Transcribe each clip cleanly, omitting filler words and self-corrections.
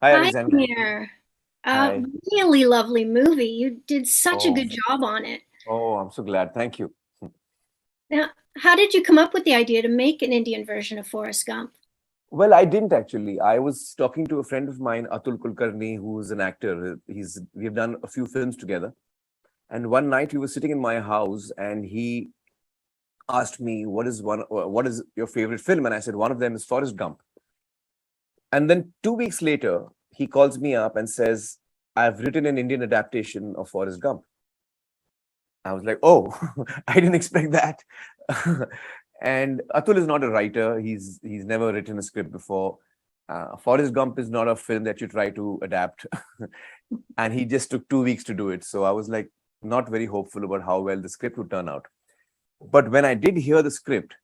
Hi, Hi, Alexandra. Amir. Hi. Really lovely movie. You did such a good Oh, job on it. I'm so glad. Thank you. Now, how did you come up with the idea to make an Indian version of Forrest Gump? Well, I didn't actually. I was talking to a friend of mine, Atul Kulkarni, who's an actor. We've done a few films together. And one night he was sitting in my house and he asked me, what is your favorite film? And I said, one of them is Forrest Gump. And then 2 weeks later, he calls me up and says, I've written an Indian adaptation of Forrest Gump. I was like, oh, I didn't expect that. And Atul is not a writer. He's never written a script before. Forrest Gump is not a film that you try to adapt. And he just took 2 weeks to do it. So I was like, not very hopeful about how well the script would turn out. But when I did hear the script,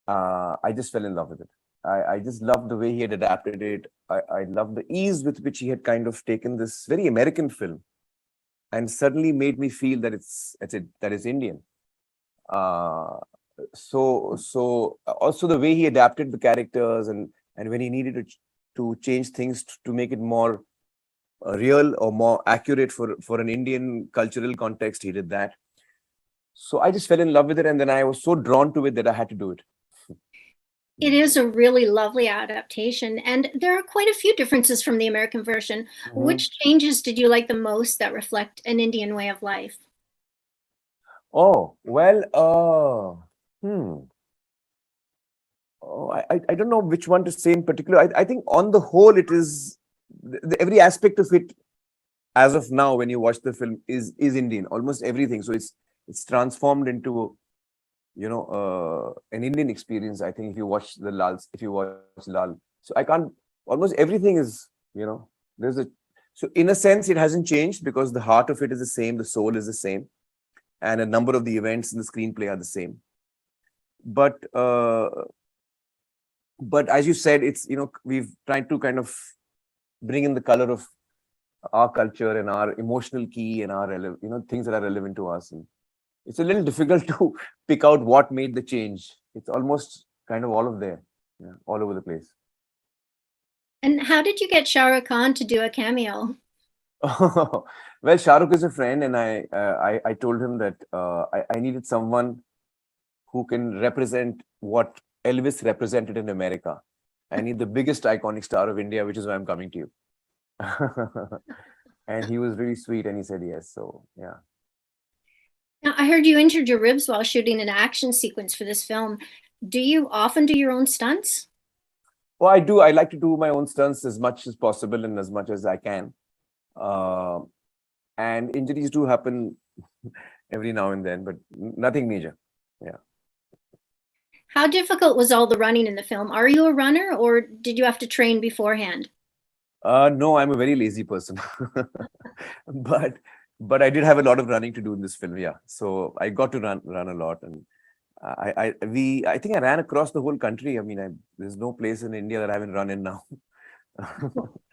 I just fell in love with it. I just loved the way he had adapted it. I loved the ease with which he had kind of taken this very American film and suddenly made me feel that that it's Indian. Uh, so also the way he adapted the characters and when he needed to change things to make it more real or more accurate for an Indian cultural context, he did that. So I just fell in love with it, and then I was so drawn to it that I had to do it. It is a really lovely adaptation, and there are quite a few differences from the American version. Mhm. Which changes did you like the most that reflect an Indian way of life? Oh well, hmm. Oh, I don't know which one to say in particular. I think on the whole, it is every aspect of it as of now when you watch the film is Indian, almost everything. So it's transformed into an Indian experience. I think if you watch Lal, so I can't. Almost everything is there's a so in a sense it hasn't changed because the heart of it is the same, the soul is the same, and a number of the events in the screenplay are the same. But as you said, it's we've tried to kind of bring in the color of our culture and our emotional key and our things that are relevant to us. And it's a little difficult to pick out what made the change. It's almost kind of all of there, yeah, all over the place. And how did you get Shah Rukh Khan to do a cameo? Well, Shah Rukh is a friend, and I told him that I needed someone who can represent what Elvis represented in America. I need the biggest iconic star of India, which is why I'm coming to you. And he was really sweet, and he said yes. So yeah. Now, I heard you injured your ribs while shooting an action sequence for this film. Do you often do your own stunts? Well, I do. I like to do my own stunts as much as possible and as much as I can. Uh, and injuries do happen every now and then, but nothing major. Yeah. How difficult was all the running in the film? Are you a runner or did you have to train beforehand? No, I'm a very lazy person, but I did have a lot of running to do in this film. Yeah, so I got to run a lot, and I think I ran across the whole country. I mean, there's no place in India that I haven't run in now.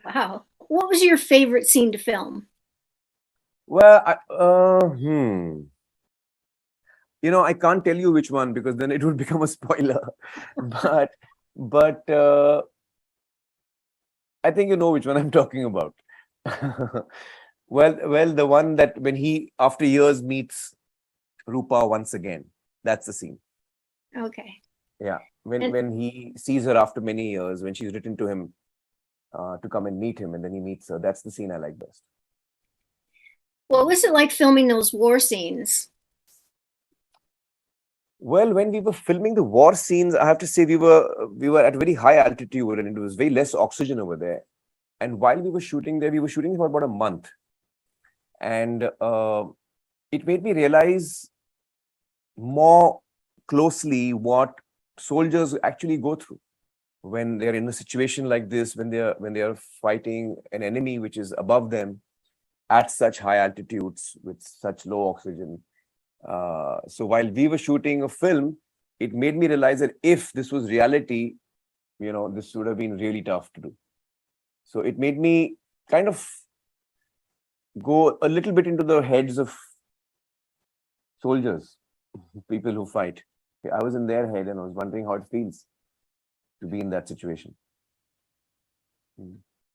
Wow. What was your favorite scene to film? Well, I can't tell you which one because then it would become a spoiler. But I think you know which one I'm talking about. Well, the one that when he after years meets Rupa once again. That's the scene. Okay. Yeah, And when he sees her after many years, when she's written to him to come and meet him, and then he meets her. That's the scene I like best. what was it like filming those war scenes? Well, when we were filming the war scenes, I have to say we were at very high altitude and it was very less oxygen over there. And while we were shooting there, we were shooting for about a month, and it made me realize more closely what soldiers actually go through when they're in a situation like this, when they are fighting an enemy which is above them at such high altitudes with such low oxygen. So while we were shooting a film, it made me realize that if this was reality, this would have been really tough to do. So it made me kind of go a little bit into the heads of soldiers, people who fight. I was in their head and I was wondering how it feels to be in that situation.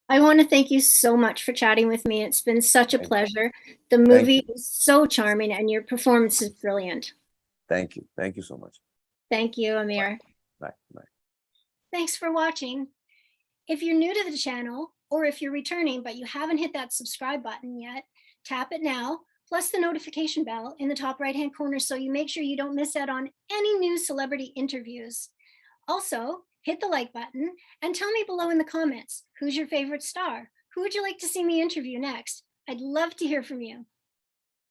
I want to thank you so much for chatting with me. It's been such a Thank pleasure. The thank movie you. is so charming and your performance is brilliant. Thank you. Thank you so much. Thank you, Aamir. Bye. Bye. Thanks for watching. If you're new to the channel, or if you're returning but you haven't hit that subscribe button yet, tap it now, plus the notification bell in the top right-hand corner so you make sure you don't miss out on any new celebrity interviews. Also, hit the like button and tell me below in the comments, who's your favorite star? Who would you like to see me interview next? I'd love to hear from you.